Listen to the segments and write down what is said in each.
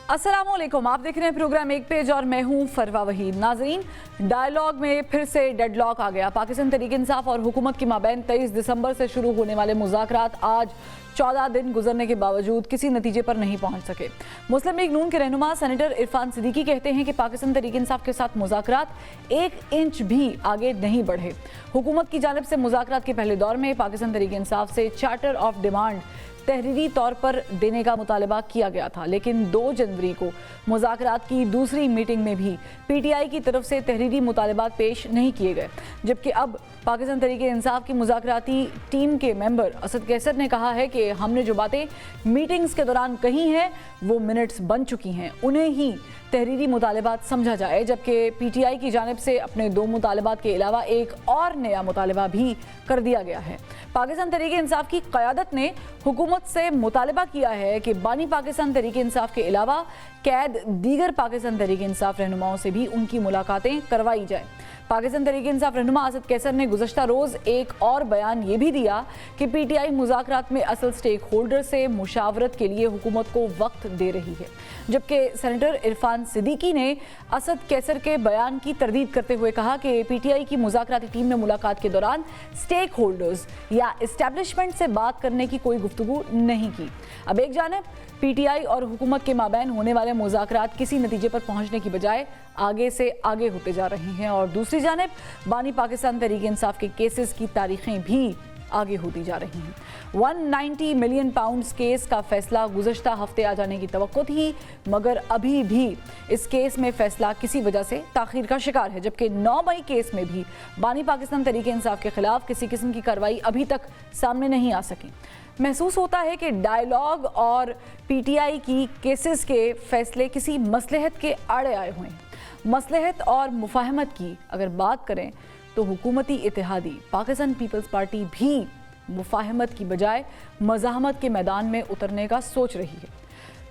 अस्सलामुअलैकुम, आप देख रहे हैं प्रोग्राम एक पेज और मैं हूं फरवा वहीद। नाजरीन, डायलॉग में फिर से डेडलॉक आ गया। पाकिस्तान तहरीक इंसाफ और हुकूमत के माबैन 23 दिसंबर से शुरू होने वाले मुज़ाकरात आज 14 दिन गुजरने के बावजूद किसी नतीजे पर नहीं पहुंच सके। मुस्लिम लीग नून के रहनुमा सेनेटर इरफान सिद्दीकी कहते हैं कि पाकिस्तान तहरीक इंसाफ के साथ मुज़ाकरात 1 इंच भी आगे नहीं बढ़े। हुकूमत की जानिब से मुज़ाकरात के पहले दौर में पाकिस्तान तहरीक इंसाफ से चार्टर ऑफ डिमांड तहरीरी तौर पर देने का मुतालबा किया गया था, लेकिन 2 जनवरी को मुज़ाकरात की दूसरी मीटिंग में भी पीटीआई की तरफ से तहरीरी मुतालबात पेश नहीं किए गए। जबकि अब पाकिस्तान तहरीक इंसाफ की मुज़ाकराती टीम के मेंबर असद कैसर ने कहा है कि हमने जो बातें मीटिंग्स के दौरान कही हैं वो मिनट्स बन चुकी हैं, उन्हें ही तहरीरी मुतालबात समझा जाए। जबकि पीटीआई की जानिब से अपने 2 मुतालबात के अलावा एक और नया मुतालबा भी कर दिया गया है। पाकिस्तान तहरीक इंसाफ की क़यादत ने हुकूमत से मुतालबा किया है कि बानी पाकिस्तान तहरीक इंसाफ के अलावा कैद दीगर पाकिस्तान तहरीक इंसाफ रहनुमाओं से भी उनकी मुलाकातें करवाई जाए। पाकिस्तान तहरीक इंसाफ रहनुमा असद कैसर ने गुज़श्ता रोज़ एक और बयान ये भी दिया कि पीटीआई मुज़ाकरात में असल स्टेक होल्डर से मुशावरत के लिए हुकूमत को वक्त दे रही है। जबकि सेनेटर इरफान सिद्दीकी ने असद कैसर के बयान की तरदीद करते हुए कहा कि पीटीआई की मुज़ाकराती टीम ने मुलाकात के दौरान स्टेक होल्डर्स या इस्टेब्लिशमेंट से बात करने की कोई गुफ्तगू नहीं की। अब एक जानिब पीटीआई और हुकूमत के माबैन होने वाले मुज़ाकरात किसी नतीजे पर पहुंचने की बजाय आगे से आगे होते जा रहे हैं और दूसरी जानिब बानी पाकिस्तान तहरीक इंसाफ के केसेस की तारीखें भी आगे होती जा रही हैं। 190 मिलियन पाउंड्स केस का फैसला गुज़श्ता हफ्ते आ जाने की तवक्को थी, मगर अभी भी इस केस में फैसला किसी वजह से ताख़ीर का शिकार है। जबकि 9 मई केस में भी बानी पाकिस्तान तहरीक इंसाफ के खिलाफ किसी किस्म की कार्रवाई अभी तक सामने नहीं आ सकी। महसूस होता है कि डायलॉग और पीटीआई की केसेस के फैसले किसी मसलहत के आड़े आए हुए हैं। मसलहत और मुफाहमत की अगर बात करें तो हुकूमती इत्तेहादी पाकिस्तान पीपल्स पार्टी भी मुफाहमत की बजाय मज़ाहमत के मैदान में उतरने का सोच रही है।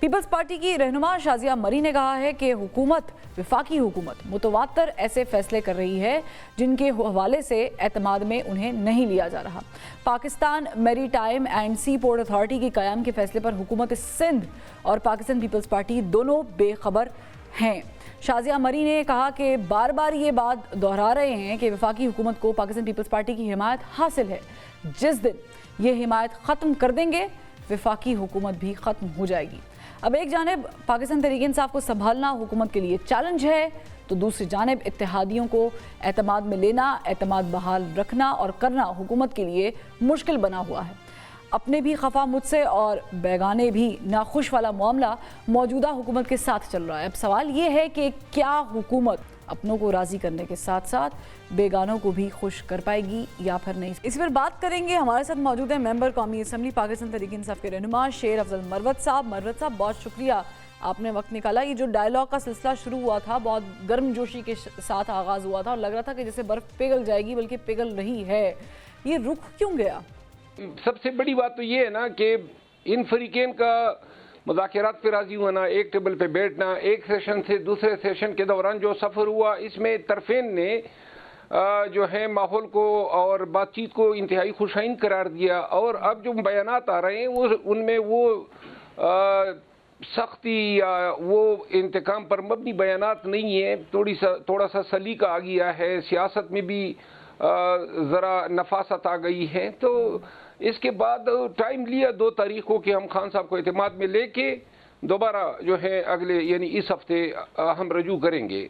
पीपल्स पार्टी की रहनुमा शाजिया मरी ने कहा है कि वफाकी हुकूमत मुतवातर ऐसे फैसले कर रही है जिनके हवाले से एतमाद में उन्हें नहीं लिया जा रहा। Pakistan maritime and sea port authority के क़याम के फैसले पर हुकूमत सिंध और पाकिस्तान पीपल्स पार्टी दोनों बेखबर हैं। शाजिया मरी ने कहा कि बार बार ये बात दोहरा रहे हैं कि वफाकी हुकूमत को पाकिस्तान पीपल्स पार्टी की हिमायत हासिल है। जिस दिन ये हिमायत ख़त्म कर देंगे वफाकी हुकूमत भी ख़त्म हो जाएगी। अब एक जानिब पाकिस्तान तहरीक इंसाफ को संभालना हुकूमत के लिए चैलेंज है, तो दूसरी जानिब इत्तेहादियों को एतमाद में लेना, एतमाद बहाल रखना और करना हुकूमत के लिए मुश्किल बना हुआ है। अपने भी खफा मुझसे और बेगाने भी नाखुश वाला मामला मौजूदा हुकूमत के साथ चल रहा है। अब सवाल ये है कि क्या हुकूमत अपनों को राज़ी करने के साथ साथ बेगानों को भी खुश कर पाएगी या फिर नहीं। इस पर बात करेंगे। हमारे साथ मौजूद है मेंबर कौमी असम्बली पाकिस्तान तहरीक इंसाफ के रहनुमा शेर अफजल मरवत साहब। मरवत साहब, बहुत शुक्रिया आपने वक्त निकाला। ये जो डायलॉग का सिलसिला शुरू हुआ था बहुत गर्मजोशी के साथ आगाज़ हुआ था और लग रहा था कि जैसे बर्फ़ पिघल जाएगी, बल्कि पिघल रही है। ये रुक क्यों गया? सबसे बड़ी बात तो ये है ना कि इन फरीकेन का मुज़ाकरात पे राज़ी होना, एक टेबल पे बैठना, एक सेशन से दूसरे सेशन के दौरान जो सफ़र हुआ, इसमें तरफेन ने जो है माहौल को और बातचीत को इंतहाई खुशाइन करार दिया। और अब जो बयानात आ रहे हैं वो उनमें वो सख्ती या वो इंतकाम पर मबनी बयानात नहीं है, थोड़ा सा सलीका आ गया है, सियासत में भी ज़रा नफासत आ गई है। तो इसके बाद टाइम लिया 2 तारीख को कि हम खान साहब को एतमाद में लेके दोबारा जो है अगले यानी इस हफ्ते हम रजू करेंगे।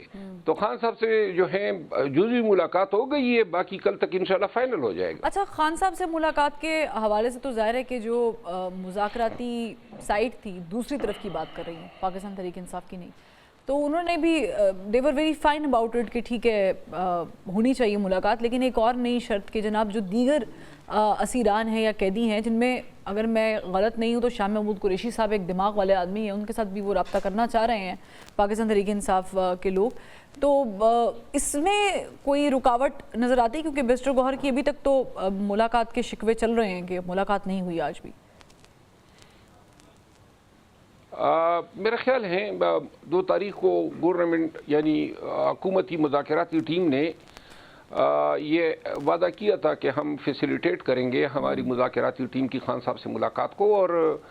तो खान साहब से जो है जुज़वी मुलाकात हो गई है, बाकी कल तक इंशाल्लाह फाइनल हो जाएगा। अच्छा, खान साहब से मुलाकात के हवाले से तो जाहिर है कि जो मुज़ाकराती साइड थी दूसरी तरफ की बात कर रही है, पाकिस्तान तहरीक इंसाफ की नहीं, तो उन्होंने भी they were very fine about it कि ठीक है होनी चाहिए मुलाकात, लेकिन एक और नई शर्त कि जनाब जो दीगर असीरान हैं या कैदी हैं, जिनमें अगर मैं गलत नहीं हूँ तो शाह महमूद कुरैशी साहब एक दिमाग वाले आदमी हैं, उनके साथ भी वो रब्ता करना चाह रहे हैं पाकिस्तान तहरीक इंसाफ के लोग, तो इसमें कोई रुकावट नज़र आती है? क्योंकि बेस्टर गौहर की अभी तक तो मुलाकात के शिकवे चल रहे हैं कि मुलाकात नहीं हुई आज भी। मेरा ख्याल है 2 तारीख को गवर्नमेंट यानी हुकूमती मुज़ाकराती टीम ने ये वादा किया था कि हम फैसिलिटेट करेंगे हमारी मुज़ाकराती टीम की खान साहब से मुलाकात को, और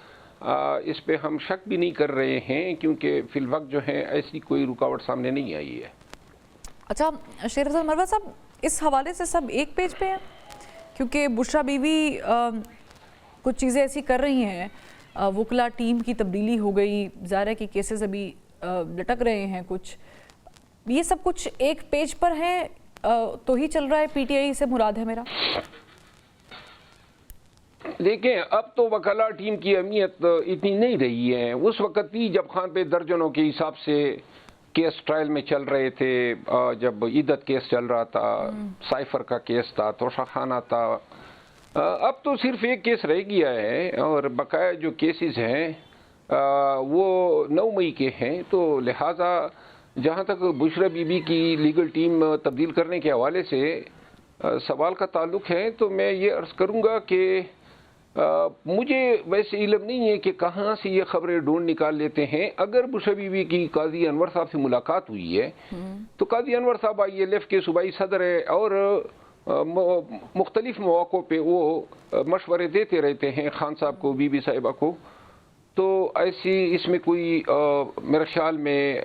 इस पे हम शक भी नहीं कर रहे हैं, क्योंकि फिलवक्त जो है ऐसी कोई रुकावट सामने नहीं आई है। अच्छा शेर अफजल मरवा साहब, इस हवाले से सब एक पेज पे हैं, क्योंकि बुशरा बीवी कुछ चीज़ें ऐसी कर रही हैं, वकला टीम की तब्दीली हो गई, ज़ाहिर है कि केसेस अभी लटक रहे हैं, कुछ ये सब कुछ एक पेज पर है तो ही चल रहा है, पीटीआई से मुराद है मेरा। देखें, अब तो वकला टीम की अहमियत इतनी नहीं रही है। उस वक्त ही जब खान पे दर्जनों के हिसाब से केस ट्रायल में चल रहे थे, जब इद्दत केस चल रहा था, साइफर का केस था, तोशा खाना था, अब तो सिर्फ एक केस रह गया है और बकाया जो केसेस हैं वो 9 मई के हैं। तो लिहाजा जहाँ तक बुशरा बीबी की लीगल टीम तब्दील करने के हवाले से सवाल का ताल्लुक है, तो मैं ये अर्ज़ करूँगा कि मुझे वैसे इल्म नहीं है कि कहाँ से ये खबरें ढूंढ निकाल लेते हैं। अगर बुशरा बीबी की काजी अनवर साहब से मुलाकात हुई है तो काजी अनवर साहब ILF के सूबाई सदर है और मुख्तलिफ मौक़ों पे वो मशवरे देते रहते हैं खान साहब को, बीबी साहिबा को। तो ऐसी इसमें कोई मेरे ख्याल में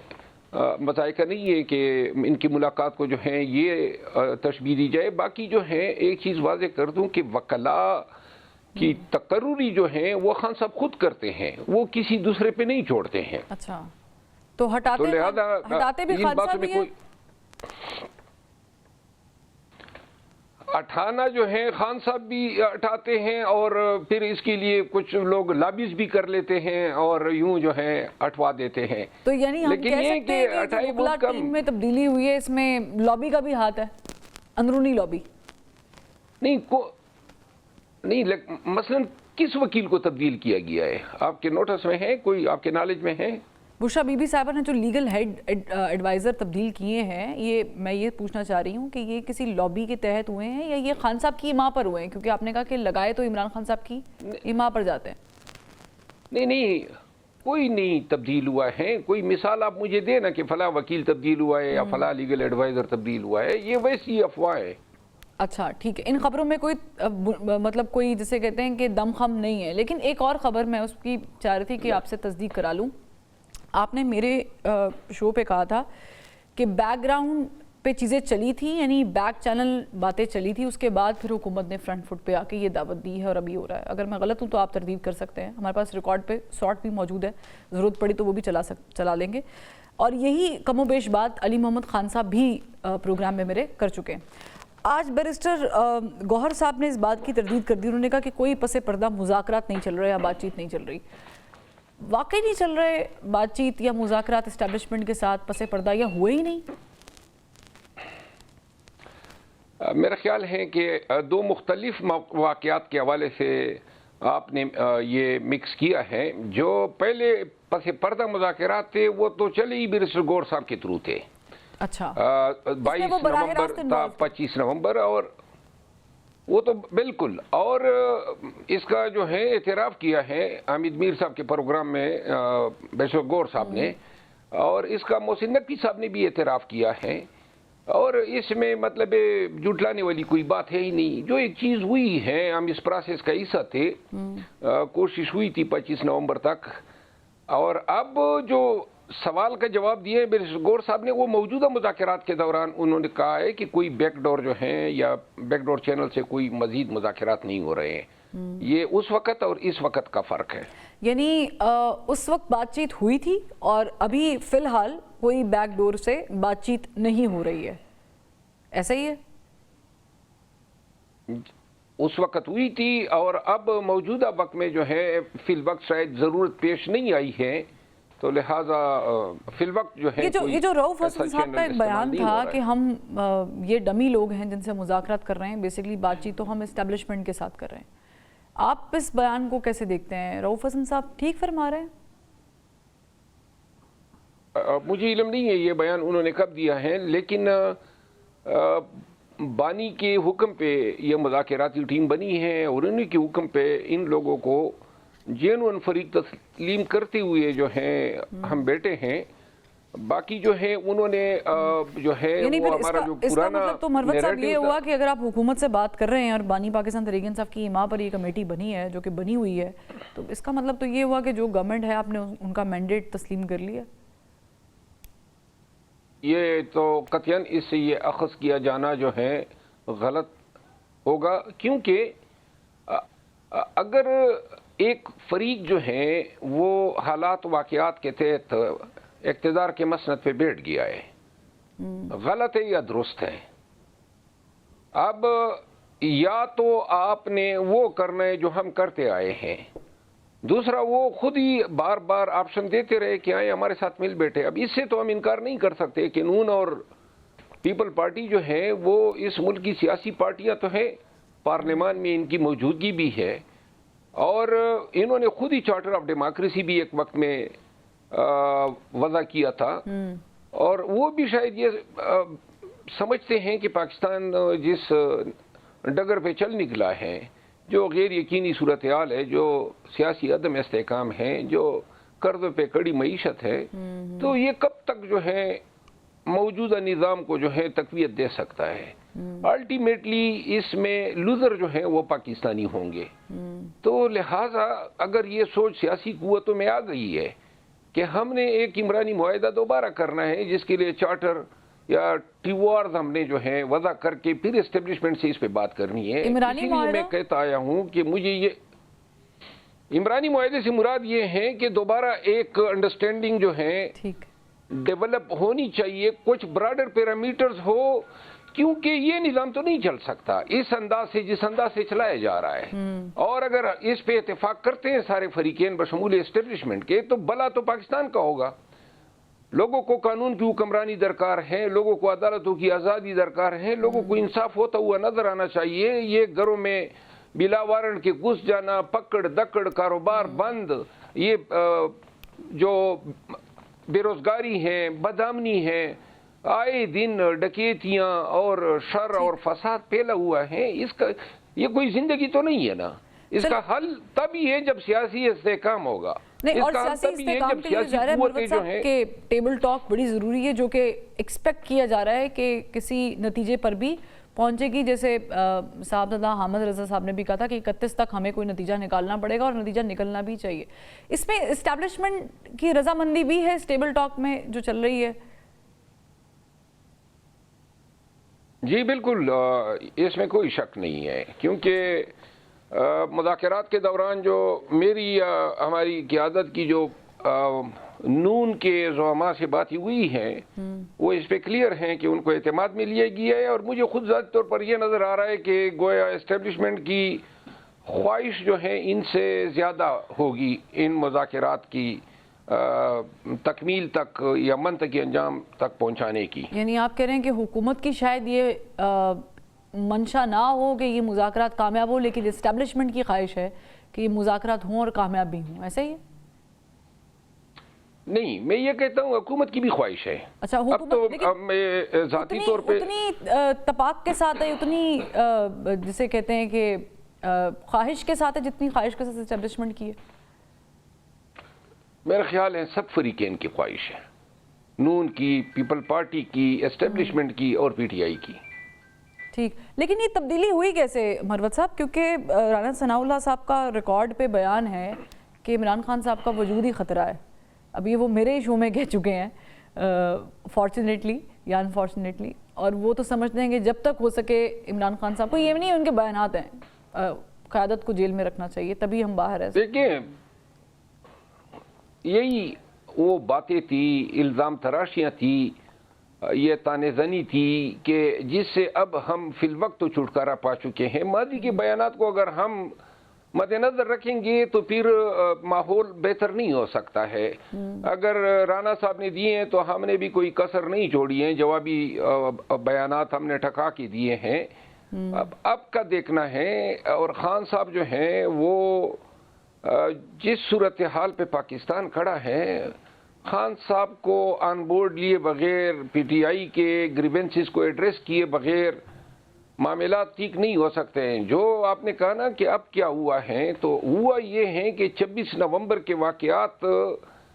मज़ायका नहीं है कि इनकी मुलाकात को जो है ये तशबीह दी जाए। बाकी जो है एक चीज़ वाज़े कर दूं कि वकला की तकर्रुरी जो है वो खान साहब खुद करते हैं, वो किसी दूसरे पे नहीं छोड़ते हैं। अच्छा, तो हटाते भी खान साहब ही हैं? हटाना जो है खान साहब भी हटाते हैं और फिर इसके लिए कुछ लोग लॉबीज भी कर लेते हैं और यूं जो है हटवा देते हैं। तो यानी हम कह सकते हैं कि वकला टीम में तब्दीली हुई है, इसमें लॉबी का भी हाथ है, अंदरूनी लॉबी? नहीं, मसलन किस वकील को तब्दील किया गया है, आपके नोटिस में है, कोई आपके नॉलेज में है? बुशरा बीबी साहिबा ने जो लीगल हेड एडवाइज़र तब्दील किए हैं, ये मैं ये पूछना चाह रही हूँ कि ये किसी लॉबी के तहत हुए हैं या ये खान साहब की माँ पर हुए हैं? क्योंकि आपने कहा कि लगाए तो इमरान खान साहब की माँ पर जाते हैं। नहीं, कोई नहीं तब्दील हुआ है। कोई मिसाल आप मुझे देना कि फला वकील तब्दील हुआ है या फला लीगल एडवाइज़र तब्दील हुआ है, ये वैसी अफवाह है। अच्छा ठीक है, इन खबरों में कोई मतलब कोई जिसे कहते हैं कि दमखम नहीं है। लेकिन एक और ख़बर मैं उसकी चाह रही थी कि आपसे तस्दीक करा लूँ। आपने मेरे शो पे कहा था कि बैकग्राउंड पे चीज़ें चली थी, यानी बैक चैनल बातें चली थी, उसके बाद फिर हुकूमत ने फ्रंट फुट पे आके ये दावत दी है और अभी हो रहा है। अगर मैं गलत हूँ तो आप तरदीद कर सकते हैं, हमारे पास रिकॉर्ड पे शॉर्ट भी मौजूद है, ज़रूरत पड़ी तो वो भी चला लेंगे। और यही कमोबेश बात अली मोहम्मद खान साहब भी प्रोग्राम में मेरे कर चुके हैं। आज बैरिस्टर गौहर साहब ने इस बात की तरदीद कर दी, उन्होंने कहा कि कोई पसे पर्दा मुज़ाकरात नहीं चल रहे या बातचीत नहीं चल रही। वाकई नहीं चल रहे बातचीत या मुज़ाकरात इस्टेब्लिशमेंट के साथ, पसे पर्दा या हुए ही नहीं? मेरा ख्याल है कि दो मुख्तलिफ वाक़यात के हवाले से आपने ये मिक्स किया है। जो पहले पसे पर्दा मुज़ाकरात थे वो तो चले ही बैरिस्टर गौहर साहब के थ्रू थे। अच्छा, 22 नवंबर था, 25 नवंबर, और वो तो बिल्कुल। और इसका जो है एतराफ़ किया है हामिद मीर साहब के प्रोग्राम में बैरिस्टर गौहर साहब ने, और इसका मोहसिन नकवी साहब ने भी एतराफ़ किया है। और इसमें मतलब जुटलाने वाली कोई बात है ही नहीं। जो एक चीज़ हुई है, हम इस प्रोसेस का हिस्सा थे, कोशिश हुई थी 25 नवंबर तक, और अब जो सवाल का जवाब दिए बैरिस्टर गौहर साहब ने, वो मौजूदा मुज़ाकरात के दौरान उन्होंने कहा है कि कोई बैकडोर जो है या बैकडोर चैनल से कोई मजीद मुज़ाकरात नहीं हो रहे हैं। ये उस वक़्त और इस वक़्त का फ़र्क है। यानी उस वक्त बातचीत हुई थी और अभी फ़िलहाल कोई बैकडोर से बातचीत नहीं हो रही है, ऐसा ही है? उस वक़्त हुई थी और अब मौजूदा वक्त में जो है फिल वक्त शायद ज़रूरत पेश नहीं आई है, तो लिहाजा फिल वक्त जो है ये जो रऊफ हसन साहब का एक बयान था कि हम ये डमी लोग हैं जिनसे मुज़ाकरात कर रहे हैं, बेसिकली बातचीत तो हम इस्टेब्लिशमेंट के साथ कर रहे हैं, आप इस बयान को कैसे देखते हैं? रऊफ हसन साहब ठीक फरमा रहे हैं? मुझे इल्म नहीं है ये बयान उन्होंने कब दिया है, लेकिन बानी के हुक्म पे यह मुज़ाकराती टीम बनी है और उन्हीं के हुक्म पे इन लोगों को जेनुइन फरीक तस्लीम करते हुए जो है हम बैठे हैं। बाकी जो है उन्होंने जो है यानी वो फिर हमारा जो इसका पुराना मतलब तो मरवत साहब ये narrative था। हुआ कि अगर आप हुकूमत से बात कर रहे हैं और बानी पाकिस्तान तहरीक इंसाफ की हिमा पर ये कमेटी बनी है जो कि बनी हुई है, तो इसका मतलब तो ये हुआ कि जो गवर्नमेंट है आपने उनका मैंडेट तस्लीम कर लिया। ये तो कतयन इससे ये अखज़ किया जाना जो है गलत होगा, क्योंकि अगर एक फरीक जो है वो हालात वाक़यात के तहत इक़्तिदार के मसनद पे बैठ गया है, गलत है या दुरुस्त है। अब या तो आपने वो करना है जो हम करते आए हैं, दूसरा वो खुद ही बार बार ऑप्शन देते रहे कि आए हमारे साथ मिल बैठे। अब इससे तो हम इनकार नहीं कर सकते कि नून और पीपल पार्टी जो है वो इस मुल्क की सियासी पार्टियां तो है, पार्लियामान में इनकी मौजूदगी भी है, और इन्होंने खुद ही चार्टर ऑफ डेमोक्रेसी भी एक वक्त में वज़ा किया था, और वो भी शायद ये समझते हैं कि पाकिस्तान जिस डगर पे चल निकला है, जो गैर यकीनी सूरत हाल है, जो सियासी अदम इस्तेहकाम है, जो कर्ज़ पे कड़ी मईशत है, तो ये कब तक जो है मौजूदा निज़ाम को जो है तक़वियत दे सकता है। अल्टीमेटली इसमें लूज़र जो है वो पाकिस्तानी होंगे। तो लिहाजा अगर ये सोच सियासी कुव्वतों में आ गई है कि हमने एक इमरानी मुआहिदा दोबारा करना है, जिसके लिए चार्टर या टीवार्स हमने जो है वज़ा करके फिर एस्टेब्लिशमेंट से इस पे बात करनी है, इसीलिए मैं कहता आया हूँ कि मुझे ये इमरानी मुआहिदे से मुराद ये है कि दोबारा एक अंडरस्टैंडिंग जो है डेवलप होनी चाहिए, कुछ ब्रॉडर पैरामीटर्स हो, क्योंकि ये निज़ाम तो नहीं चल सकता इस अंदाज से जिस अंदाज से चलाया जा रहा है। और अगर इस पे इत्तेफाक करते हैं सारे फरीकेन बशमूल एस्टेब्लिशमेंट के, तो भला तो पाकिस्तान का होगा। लोगों को कानून की हुक्मरानी दरकार है, लोगों को अदालतों की आज़ादी दरकार है, लोगों को इंसाफ होता हुआ नजर आना चाहिए। ये घरों में बिला वारंट के घुस जाना, पकड़ दकड़, कारोबार बंद, ये जो बेरोजगारी है, बदअमनी है, आए दिन डकैतियां और शर और फसाद फैला हुआ है, इसका ये कोई जिंदगी तो नहीं है ना। इसका हल तभी है जब सियासी इस्तेहकाम होगा। नहीं, और सियासी इस्तेहकाम के लिए जा रहा है मरवत साहब के टेबल टॉक बड़ी ज़रूरी है, जो कि एक्सपेक्ट किया जा रहा है कि किसी नतीजे पर भी पहुंचेगी। जैसे साहबजादा हामिद रजा साहब ने भी कहा था कि 31 तक हमें कोई नतीजा निकालना पड़ेगा, और नतीजा निकलना भी चाहिए। इसमें इस्टेब्लिशमेंट की रजामंदी भी है इस टेबल टॉक में जो चल रही है? जी बिल्कुल, इसमें कोई शक नहीं है, क्योंकि मुज़ाकरात के दौरान जो मेरी हमारी क़ियादत की जो नून के ज़ुअमा से बात हुई है, वो इस पे क्लियर हैं कि उनको एतमाद में लिया गया है। और मुझे खुद ज़ाती तौर पर यह नज़र आ रहा है कि गोया इस्टेब्लिशमेंट की ख्वाहिश जो है इनसे ज़्यादा होगी इन मुज़ाकरात की तकमील तक या मंतकी अंजाम तक पहुँचाने की। यानी आप कह रहे हैं कि हुकूमत की शायद ये मंशा ना हो कि ये मुज़ाकरात कामयाब हो, लेकिन इस्टेब्लिशमेंट की ख्वाहिश है कि ये मुज़ाकरात हों और कामयाब भी हों, ऐसा ही है? नहीं, मैं ये कहता हूँ हुकूमत की भी ख्वाहिश है। अच्छा, अब तो मैं ज़ाती तौर पे उतनी तपाक के साथ है, उतनी जिसे कहते हैं कि ख्वाहिश के साथ है जितनी ख्वाहिश के साथ इस्टेब्लिशमेंट की है? मेरा ख्याल है सब फरीकेन की ख्वाहिश है, नून की, पीपल पार्टी की, एस्टेब्लिशमेंट की और पीटीआई की। ठीक, लेकिन ये तब्दीली हुई कैसे मरवत साहब? क्योंकि राना सनाउल्लाह साहब का रिकॉर्ड पे बयान है कि इमरान खान साहब का वजूद ही ख़तरा है। अब ये वो मेरे ही शो में कह चुके हैं फॉर्चुनेटली या अनफॉर्चुनेटली, और वो तो समझते हैं कि जब तक हो सके इमरान खान साहब को, ये नहीं उनके बयानात हैं, क़यादत को जेल में रखना चाहिए तभी हम बाहर हैं। देखिए, यही वो बातें थी, इल्ज़ाम तराशियाँ थी, ये तानेज़नी थी कि जिससे अब हम फिल वक्त तो छुटकारा पा चुके हैं। मादी के बयानात को अगर हम मद्देनजर रखेंगे तो फिर माहौल बेहतर नहीं हो सकता है। अगर राना साहब ने दिए हैं तो हमने भी कोई कसर नहीं छोड़ी है, जवाबी बयानात हमने ठका के दिए हैं। अब का देखना है, और खान साहब जो हैं वो जिस सूरत हाल पे पाकिस्तान खड़ा है, खान साहब को ऑन बोर्ड लिए बगैर, पीटीआई के ग्रीवेंसेस को एड्रेस किए बगैर मामला ठीक नहीं हो सकते हैं। जो आपने कहा ना कि अब क्या हुआ है, तो हुआ ये है कि 26 नवंबर के वाक़यात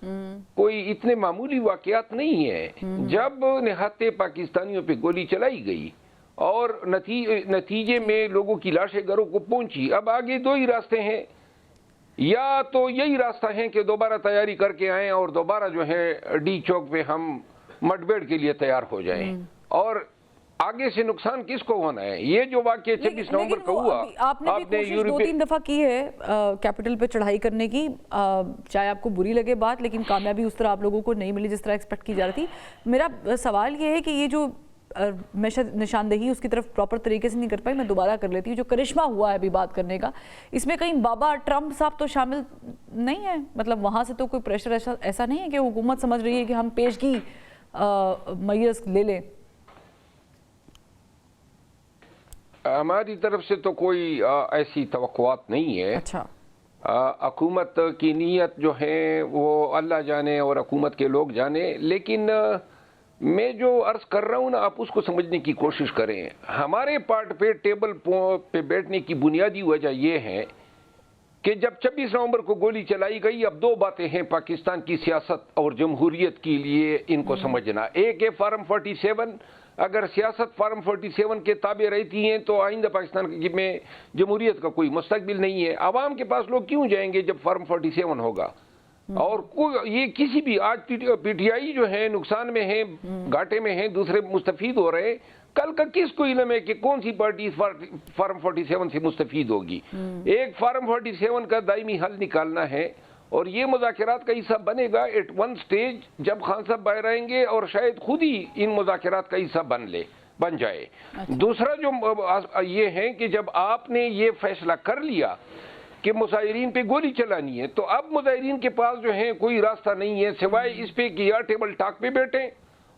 कोई इतने मामूली वाकयात नहीं है। जब निहत्ते पाकिस्तानियों पे गोली चलाई गई और नतीजे में लोगों की लाशें घरों को पहुंची, अब आगे दो ही रास्ते हैं, या तो यही रास्ता है कि दोबारा तैयारी करके आएं और दोबारा जो है डी चौक पे हम मुठभेड़ के लिए तैयार हो जाएं, और आगे से नुकसान किसको होना है। ये जो वाक्य 26 नवंबर को हुआ, आपने भी कोशिश 2-3 दफा की है कैपिटल पे चढ़ाई करने की, चाहे आपको बुरी लगे बात, लेकिन कामयाबी उस तरह आप लोगों को नहीं मिली जिस तरह एक्सपेक्ट की जा रही थी। मेरा सवाल ये है कि ये जो मैं शायद निशानदेही उसकी तरफ प्रॉपर तरीके से नहीं कर पाई, मैं दोबारा कर लेती हूँ। जो करिश्मा हुआ है अभी बात करने का, इसमें कहीं बाबा ट्रंप साहब तो शामिल नहीं है? मतलब वहाँ से तो कोई प्रेशर ऐसा नहीं है कि हुकूमत समझ रही है कि हम पेशगी मैयस ले लें? हमारी तरफ से तो कोई ऐसी तवक्कुआत नहीं है। अच्छा। हुकूमत की नीयत जो है वो अल्लाह जाने और हुकूमत के लोग जाने, लेकिन मैं जो अर्ज कर रहा हूँ ना, आप उसको समझने की कोशिश करें। हमारे पार्ट पे टेबल पे बैठने की बुनियादी वजह यह है कि जब 26 नवंबर को गोली चलाई गई, अब दो बातें हैं पाकिस्तान की सियासत और जमहूरियत के लिए इनको समझना। एक है फार्म 47, अगर सियासत फार्म 47 के ताबे रहती हैं तो आइंदा पाकिस्तान में जमहूरियत का कोई मुस्तकबिल नहीं है। आवाम के पास लोग क्यों जाएंगे जब फार्म 47 होगा? और कोई ये किसी भी, आज पीटीआई जो है नुकसान में है, घाटे में है, दूसरे मुस्तफीद हो रहे, कल का किसको इल्म है कि कौन सी पार्टी इस फार्म 47 से मुस्तफीद होगी? एक फार्म 47 का दायमी हल निकालना है और ये मुज़ाकरात का हिस्सा बनेगा एट वन स्टेज, जब खान साहब बाहर आएंगे और शायद खुद ही इन मुज़ाकरात का हिस्सा बन जाए। अच्छा। दूसरा जो ये है कि जब आपने ये फैसला कर लिया कि मुजाहिरीन पे गोली चलानी है, तो अब मुजाहिरीन के पास जो है कोई रास्ता नहीं है सिवाय इस पे कि या टेबल टॉक पे बैठे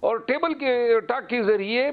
और टेबल के टॉक के जरिए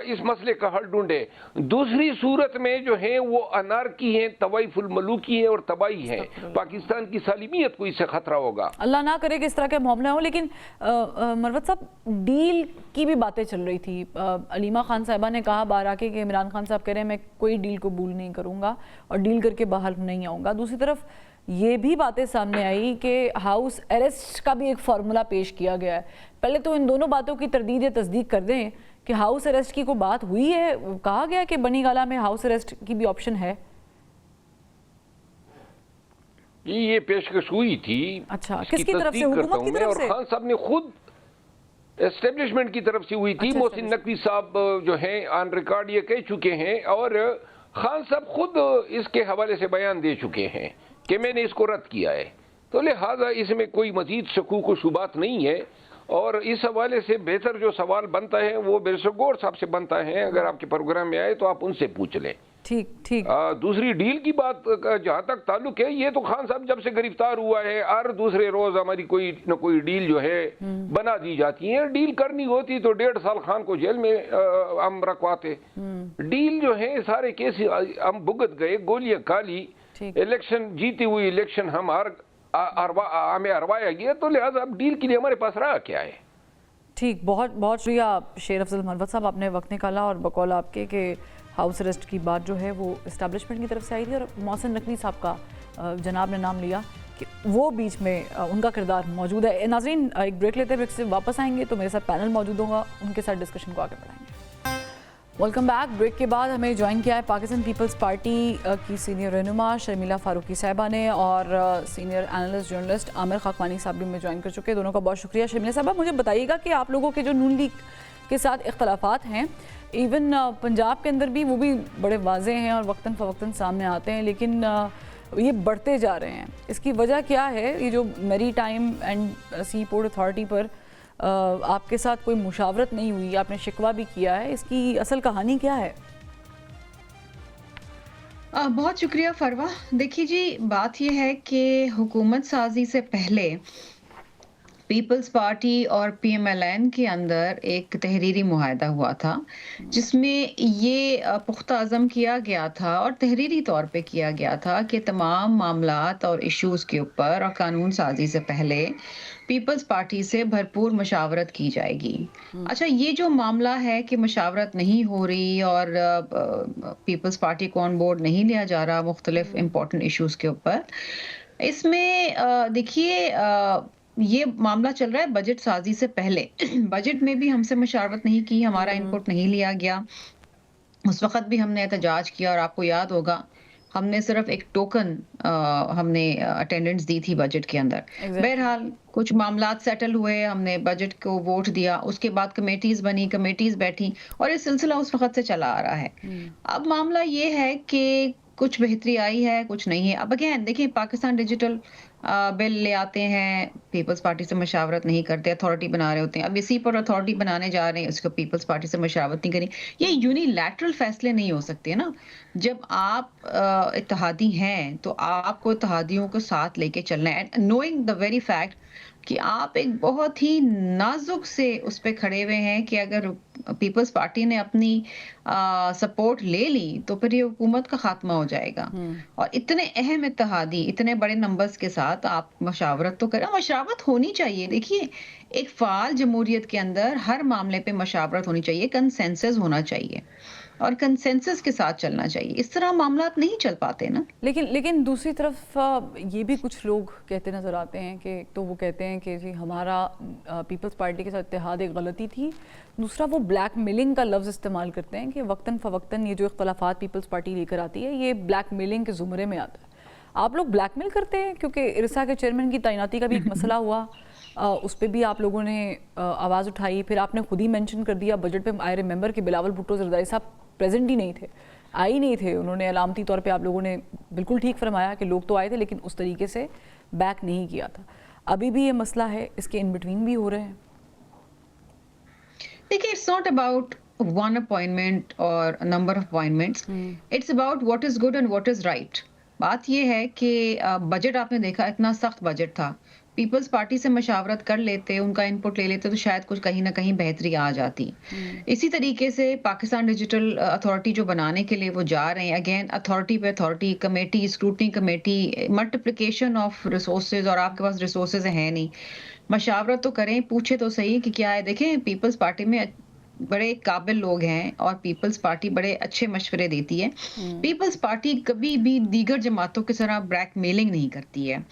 इस मसले का हल ढूंढे। दूसरी सूरत में जो है वो अनारकी है, तवाइफुल मलूकी है और तबाही है। पाकिस्तान की सालिमियत को इससे खतरा होगा। अल्लाह ना करे कि इस तरह के मामले हो। लेकिन मरवत साहब, डील की भी बातें चल रही थी। अलीमा खान साहिबा ने कहा बाहर आके कि इमरान खान साहब कह रहे हैं मैं कोई डील कबूल नहीं करूंगा और डील करके बाहर नहीं आऊँगा। दूसरी तरफ ये भी बातें सामने आई कि हाउस अरेस्ट का भी एक फार्मूला पेश किया गया है। पहले तो इन दोनों बातों की तरदीद या तस्दीक कर दें कि हाउस अरेस्ट की कोई बात हुई है? कहा गया कि बनी गाला में हाउस अरेस्ट की भी ऑप्शन है? ये पेशकश हुई थी। अच्छा, किसकी तरफ से? हुकूमत की तरफ से? और खान साहब ने खुद एस्टेब्लिशमेंट की तरफ से हुई थी। अच्छा, मोहसिन नकवी साहब जो हैं ऑन रिकॉर्ड ये कह चुके हैं और खान साहब खुद इसके हवाले से बयान दे चुके हैं कि मैंने इसको रद्द किया है। तो लिहाजा इसमें कोई मजीद शकूक व शुबात नहीं है और इस हवाले से बेहतर जो सवाल बनता है वो बिरसगोर साहब से बनता है। अगर आपके प्रोग्राम में आए तो आप उनसे पूछ लें। ठीक ठीक। दूसरी डील की बात जहाँ तक ताल्लुक है, ये तो खान साहब जब से गिरफ्तार हुआ है हर दूसरे रोज हमारी कोई न कोई डील जो है बना दी जाती है। डील करनी होती तो 1.5 साल खान को जेल में हम रखवाते। डील जो है सारे केस हम भुगत गए, गोलियां काली, इलेक्शन जीती हुई इलेक्शन हमें हरवाया गया, तो लिहाजा अब डील के लिए हमारे पास रहा क्या है। ठीक, बहुत बहुत शुक्रिया शेर अफजल मरवत साहब, आपने वक्त निकाला और बकौल आपके कि हाउस अरेस्ट की बात जो है वो इस्टेब्लिशमेंट की तरफ से आई थी और मोहसिन नकवी साहब का जनाब ने नाम लिया कि वो बीच में उनका किरदार मौजूद है। नाज़रीन, एक ब्रेक लेते हैं, ब्रेक से वापस आएंगे तो मेरे साथ पैनल मौजूद होगा, उनके साथ डिस्कशन को आगे बढ़ाएंगे। Welcome back. ब्रेक के बाद हमें ज्वाइन किया है पाकिस्तान पीपल्स पार्टी की सीनियर रहनुमा शर्मिला फारूकी साहिबा ने और senior analyst journalist Aamir Khakwani साहब भी हमें ज्वाइन कर चुके हैं। दोनों का बहुत शुक्रिया। शर्मिला साहबा, मुझे बताइएगा कि आप लोगों के जो नून लीग के साथ इख्तलाफात हैं, इवन पंजाब के अंदर भी, वो भी बड़े वाजे हैं और वक्तन फ़वक्तन सामने आते हैं, लेकिन ये बढ़ते जा रहे हैं। इसकी वजह क्या है? ये जो maritime and sea port authority पर आपके साथ कोई मुशावरत नहीं हुई, आपने शिकवा भी किया है, इसकी असल कहानी क्या है? बहुत शुक्रिया फरवा। देखिए जी, बात यह है कि हुकूमत साजी से पहले पीपल्स पार्टी और पीएमएलएन के अंदर एक तहरीरी मुआहदा हुआ था जिसमें ये पुख्ता अज़म किया गया था और तहरीरी तौर पे किया गया था कि तमाम मामलात और इश्यूज़ के ऊपर और कानून साजी से पहले पीपल्स पार्टी से भरपूर मशावरत की जाएगी। अच्छा, ये जो मामला है कि मशावरत नहीं हो रही और पीपल्स पार्टी को ऑन बोर्ड नहीं लिया जा रहा मुख्तलिफ इम्पोर्टेंट इश्यूज़ के ऊपर, इसमें देखिए ये मामला चल रहा है बजट साजी से पहले। बजट में भी हमसे मशावरत नहीं की, हमारा इनपुट नहीं लिया गया। उस वक़्त भी हमने एहतजाज किया और आपको याद होगा, हमने सिर्फ़ एक टोकन हमने अटेंडेंस दी थी बजट के अंदर। एग्जैक्टली। बहरहाल कुछ मामलात सेटल हुए, हमने बजट को वोट दिया, उसके बाद कमेटीज़ बनी, कमेटीज़ बैठी और ये सिलसिला उस वक़्त से चला आ रहा है। अब मामला ये है कि कुछ बेहतरी आई है, कुछ नहीं है। अब अगेन देखिए पाकिस्तान डिजिटल बिल ले आते हैं, पीपल्स पार्टी से मशावरत नहीं करते, अथॉरिटी बना रहे होते हैं। अब इसी पर अथॉरिटी बनाने जा रहे हैं, उसको पीपल्स पार्टी से मशावरत नहीं करी। ये यूनिलैटरल फैसले नहीं हो सकते ना। जब आप इत्तेहादी हैं, तो आपको इत्तेहादियों को साथ लेके चलना है and knowing the very fact कि आप एक बहुत ही नाजुक से उस पे खड़े हुए हैं कि अगर पीपल्स पार्टी ने अपनी सपोर्ट ले ली तो फिर ये हुकूमत का खात्मा हो जाएगा। और इतने अहम इत्तेहादी इतने बड़े नंबर्स के साथ आप मशावरत तो करें, मशावरत होनी चाहिए। देखिए एक फ़ाल जमहूरियत के अंदर हर मामले पे मशावरत होनी चाहिए, कंसेंसस होना चाहिए और कंसेंसस के साथ चलना चाहिए। इस तरह मामलात नहीं चल पाते ना। लेकिन दूसरी तरफ ये भी कुछ लोग कहते नज़र आते हैं कि एक तो वो कहते हैं कि जी हमारा पीपल्स पार्टी के साथ इत्तेहाद एक गलती थी, दूसरा वो ब्लैक मेलिंग का लफ्ज़ इस्तेमाल करते हैं कि वक्तन फ़वक्तन ये जो इख्तलाफात पीपल्स पार्टी लेकर आती है ये ब्लैक मेलिंग के ज़ुमरे में आता है। आप लोग ब्लैकमेल करते हैं क्योंकि इरसा के चेयरमैन की तैनाती का भी एक मसला हुआ, उस पर भी आप लोगों ने आवाज़ उठाई, फिर आपने खुद ही मेंशन कर दिया बजट पे। आई रिमेंबर कि बिलावल भुट्टो ज़रदारी साहब प्रेजेंट ही नहीं थे, आए ही नहीं थे। उन्होंने अलामती तौर पे आप लोगों ने बिल्कुल ठीक फरमाया कि लोग तो आए थे लेकिन उस तरीके से बैक नहीं किया था। अभी भी ये मसला है, इसके इन बिटवीन भी हो रहे हैं। देखिए it's not about one appointment और number of appointments, it's about what is good and what is right. बात ये है कि बजट आपने देखा इतना सख्त बजट था, पीपल्स पार्टी से मशावरत कर लेते, उनका इनपुट ले लेते तो शायद कुछ कहीं ना कहीं बेहतरी आ जाती। इसी तरीके से पाकिस्तान डिजिटल अथॉरिटी जो बनाने के लिए वो जा रहे हैं, अगेन अथॉरिटी पे authority, committee, scrutiny committee, multiplication of resources और आपके पास रिसोर्सेज हैं नहीं। मशावरत तो करें, पूछे तो सही कि क्या है। देखें पीपल्स पार्टी में बड़े काबिल लोग हैं और पीपल्स पार्टी बड़े अच्छे मशवरे देती है। पीपल्स पार्टी कभी भी दीगर जमातों की तरह ब्लैकमेलिंग नहीं करती है।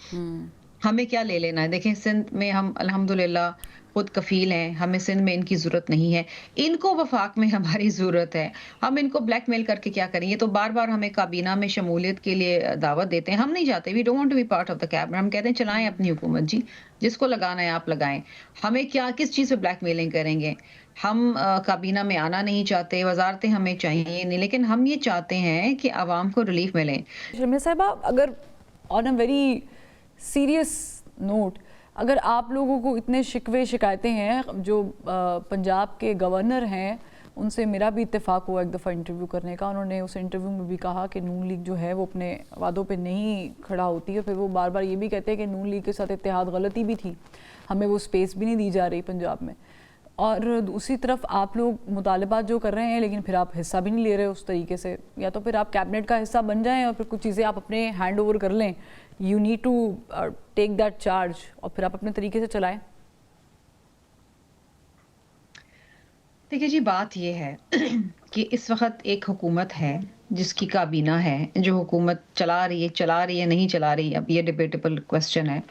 हमें क्या ले लेना है। देखें सिंध में हम अल्हम्दुलिल्लाह खुद कफील हैं, हमें सिंध में इनकी जरूरत नहीं है, इनको वफाक में हमारी जरूरत है। हम इनको ब्लैकमेल करके क्या करेंगे। तो बार बार हमें काबीना में शमूलियत के लिए दावत देते हैं, हम नहीं जाते। We don't want to be part of the cabinet. हम कहते हैं चलाएं अपनी हुकूमत जी, जिसको लगाना है आप लगाएं। हमें क्या किस चीज़ पे ब्लैकमेलिंग करेंगे। हम काबीना में आना नहीं चाहते, वजारतें हमें चाहिए नहीं, लेकिन हम ये चाहते हैं कि आवाम को रिलीफ मिले। शर्मिया साहिबा, अगर on a very serious note, अगर आप लोगों को इतने शिकवे शिकायतें हैं, जो पंजाब के गवर्नर हैं उनसे मेरा भी इत्तेफाक हुआ एक दफ़ा इंटरव्यू करने का, उन्होंने उस इंटरव्यू में भी कहा कि नून लीग जो है वो अपने वादों पे नहीं खड़ा होती है। फिर वो बार बार ये भी कहते हैं कि नून लीग के साथ इत्तेहाद गलती भी थी, हमें वो स्पेस भी नहीं दी जा रही पंजाब में। और दूसरी तरफ आप लोग मुतालबात जो कर रहे हैं लेकिन फिर आप हिस्सा भी नहीं ले रहे उस तरीके से। या तो फिर आप कैबिनेट का हिस्सा बन जाएं और फिर कुछ चीज़ें आप अपने हैंड ओवर कर लें, you need to take that charge, और फिर आप अपने तरीके से चलाएं। देखिए जी बात ये है कि इस वक्त एक हुकूमत है जिसकी काबीना है, जो हुकूमत चला रही है नहीं चला रही, अब ये डिबेटेबल क्वेश्चन है।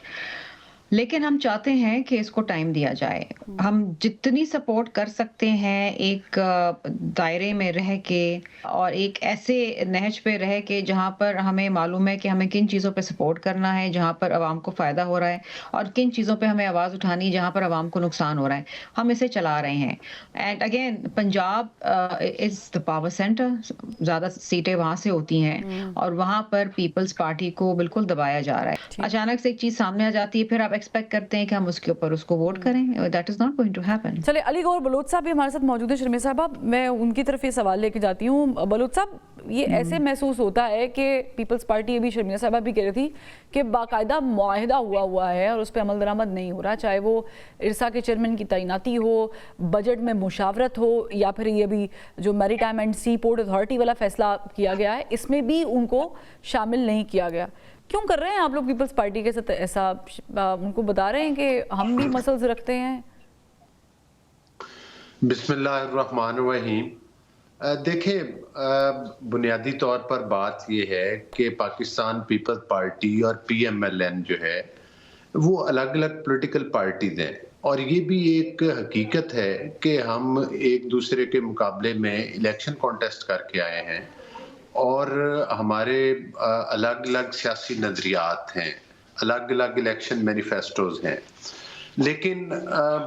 लेकिन हम चाहते हैं कि इसको टाइम दिया जाए। हम जितनी सपोर्ट कर सकते हैं एक दायरे में रह के और एक ऐसे नहज पे रह के जहाँ पर हमें मालूम है कि हमें किन चीज़ों पे सपोर्ट करना है, जहाँ पर आवाम को फ़ायदा हो रहा है, और किन चीज़ों पे हमें आवाज़ उठानी जहाँ पर आवाम को नुकसान हो रहा है। हम इसे चला रहे हैं। And again Punjab is the power centre, ज़्यादा सीटें वहाँ से होती हैं और वहाँ पर पीपल्स पार्टी को बिल्कुल दबाया जा रहा है। अचानक से एक चीज़ सामने आ जाती है, फिर आप एक्सपेक्ट करते हैं कि हम उसके ऊपर उसको वोट करें। That is not going to happen. चले, अली गौर बलोच साहब भी हमारे साथ मौजूद हैं। शर्मिया साहबा, मैं उनकी तरफ ये सवाल लेके जाती हूँ। बलोच साहब, ये ऐसे महसूस होता है कि पीपल्स पार्टी, अभी शर्मिया साहबा भी कह रही थी कि बाकायदा मुआहिदा हुआ है और उस पर अमल दरामद नहीं हो रहा, चाहे वो इरसा के चेयरमैन की तैनाती हो, बजट में मुशावरत हो, या फिर ये भी जो maritime and sea port authority वाला फैसला किया गया है, इसमें भी उनको शामिल नहीं किया गया। क्यों कर रहे हैं आप लोग पीपल्स पार्टी के साथ ऐसा? उनको बता रहे हैं कि हम भी मसल्स रखते हैं। बिस्मिल्लाहिर्रहमानिर्रहीम। देखिए, बुनियादी तौर पर बात यह है कि पाकिस्तान पीपल्स पार्टी और PMLN जो है, वो अलग अलग पॉलिटिकल पार्टीज हैं, और ये भी एक हकीकत है कि हम एक दूसरे के मुकाबले में इलेक्शन कॉन्टेस्ट करके आए हैं, और हमारे अलग अलग सियासी नज़रियात हैं, अलग अलग इलेक्शन मैनिफेस्टोज हैं, लेकिन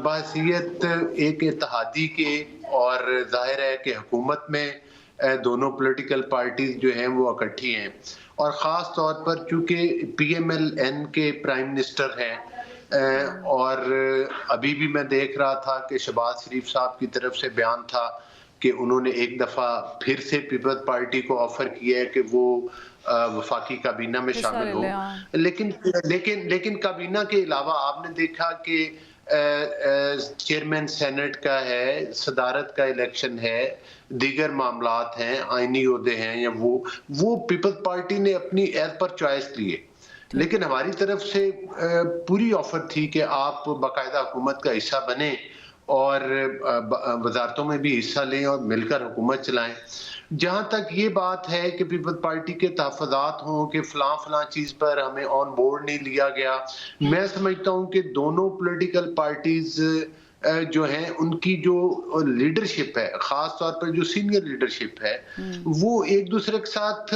बासियत एक इत्तेहादी के, और जाहिर है कि हुकूमत में दोनों पॉलिटिकल पार्टीज जो हैं वो इकट्ठी हैं, और ख़ास तौर पर चूँकि PMLN के प्राइम मिनिस्टर हैं, और अभी भी मैं देख रहा था कि शहबाज शरीफ साहब की तरफ से बयान था कि उन्होंने एक दफ़ा फिर से पीपल्स पार्टी को ऑफर किया है कि वो वफाकी काबीना में शामिल हो, लेकिन लेकिन लेकिन काबीना के अलावा आपने देखा कि चेयरमैन सेनेट का है, सदारत का इलेक्शन है, दीगर मामलात हैं, आईनी ओहदे हैं, या वो पीपल्स पार्टी ने अपनी एज पर चॉइस लिए, लेकिन हमारी तरफ से पूरी ऑफर थी कि आप बाकायदा हुकूमत का हिस्सा बने और वजारतों में भी हिस्सा लें और मिलकर हुकूमत चलाएं। जहां तक ये बात है कि पीपल्स पार्टी के तहफ़्फ़ुज़ात हों कि फलां चीज़ पर हमें ऑन बोर्ड नहीं लिया गया, मैं समझता हूं कि दोनों पॉलिटिकल पार्टीज जो हैं उनकी जो लीडरशिप है, ख़ास तौर पर जो सीनियर लीडरशिप है, वो एक दूसरे के साथ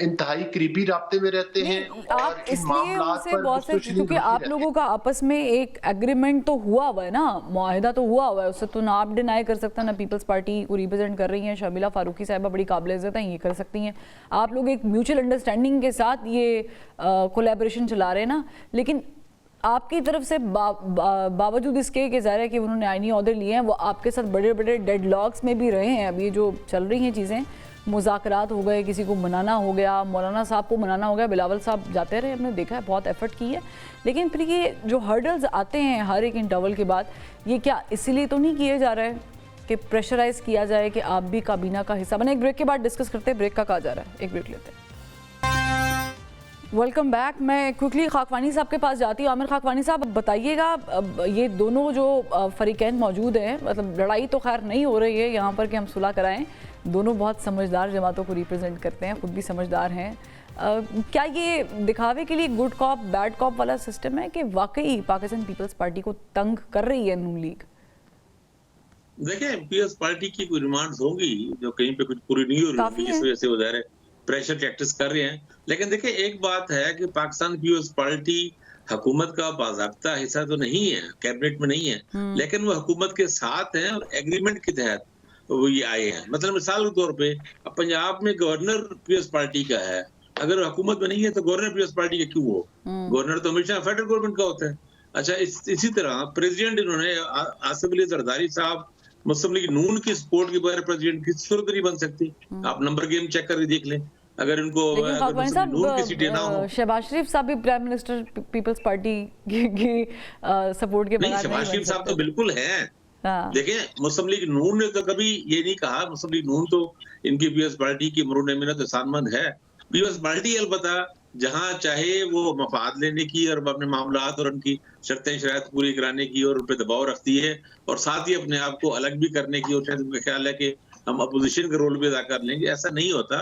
इंतहाई करीबी राब्ते में रहते हैं। आप इसलिए उनसे बहुत से, क्योंकि आप लोगों का आपस में एक एग्रीमेंट तो हुआ हुआ है ना, मुआहिदा तो हुआ हुआ है, उससे तो ना आप डिनाई कर सकते ना पीपल्स पार्टी को रिप्रेजेंट कर रही हैं शर्मिला फारूकी साहिबा, बड़ी काबिल इज़्ज़त हैं, ये कर सकती हैं, आप लोग एक म्यूचुअल अंडरस्टैंडिंग के साथ ये कोलैबोरेशन चला रहे हैं ना, लेकिन आपकी तरफ से बावजूद इसके कि ज़ाहिर है कि उन्होंने आईनी ऑर्डर लिए हैं, वो आपके साथ बड़े बड़े डेडलॉक्स में भी रहे हैं। अब ये जो चल रही हैं चीज़ें, मुज़ाकरात हो गए, किसी को मनाना हो गया, मौलाना साहब को मनाना हो गया, बिलावल साहब जाते रहे, हमने देखा है बहुत एफर्ट की है, लेकिन फिर ये जो हर्डल्स आते हैं हर एक इंटरवल के बाद, ये क्या इसीलिए तो नहीं किए जा रहे हैं कि प्रेशराइज़ किया जाए कि आप भी काबीना का हिस्सा बने? एक ब्रेक के बाद डिस्कस करते हैं, ब्रेक का कहा जा रहा है, एक ब्रेक लेते हैं। Welcome back. मैं क्विकली खाकवानी साहब के पास जाती हूँ। आमिर खाकवानी साहब, बताइएगा, ये दोनों जो फरीकैन मौजूद हैं, मतलब लड़ाई तो खैर नहीं हो रही है यहाँ पर कि हम सुलह कराएं, दोनों बहुत समझदार जमातों को रिप्रेजेंट करते हैं, खुद भी समझदार हैं, क्या ये दिखावे के लिए गुड कॉप बैड कॉप वाला सिस्टम है कि वाकई पाकिस्तान पीपल्स पार्टी को तंग कर रही है नून लीग? देखिए, पीपल्स पार्टी की कोई डिमांड्स होंगी जो कहीं पे कुछ पूरी नहीं हो रही होगी, जिस वजह से वो ज़ाहिर प्रेशर टैक्टिस कर रहे हैं। लेकिन देखिए, एक बात है कि पाकिस्तान पीपल्स पार्टी हुकूमत का बाज़ाब्ता हिस्सा तो नहीं है, कैबिनेट में नहीं है, लेकिन वो हुकूमत के साथ हैं और एग्रीमेंट के तहत वो ये आए हैं। मतलब मिसाल के तौर पे पंजाब में गवर्नर पीपल्स पार्टी का है, अगर हुकूमत में नहीं है तो गवर्नर पीपल्स पार्टी का क्यों हो? गवर्नर तो हमेशा फेडरल गवर्नमेंट का होता है। अच्छा, इसी तरह प्रेसिडेंट इन्होंने आसिफ अली जरदारी साहब मुस्लिम लीग नून की सपोर्ट के बगैर प्रेसिडेंट की सूरत नहीं बन सकती। आप नंबर गेम चेक करके देख लें, अगर इनको शहबाज शरीफ साहब भी प्राइम मिनिस्टर पीपल्स पार्टी की सपोर्ट के बगैर शहबाज शरीफ साहब तो बिल्कुल हैं। देखिए, मुस्लिम लीग नून ने तो कभी ये नहीं कहा, मुस्लिम लीग नून तो इनकी पीपल्स पार्टी की मरून मिन्नत एहसानमंद है। पीपल्स पार्टी अलबत्ता जहां चाहे वो मफाद लेने की और अपने मामलात और उनकी शर्तें शराइत पूरी कराने की और उन पर दबाव रखती है, और साथ ही अपने आप को अलग भी करने की, और शायद उनका ख्याल है कि हम अपोजिशन का रोल भी अदा कर लेंगे। ऐसा नहीं होता।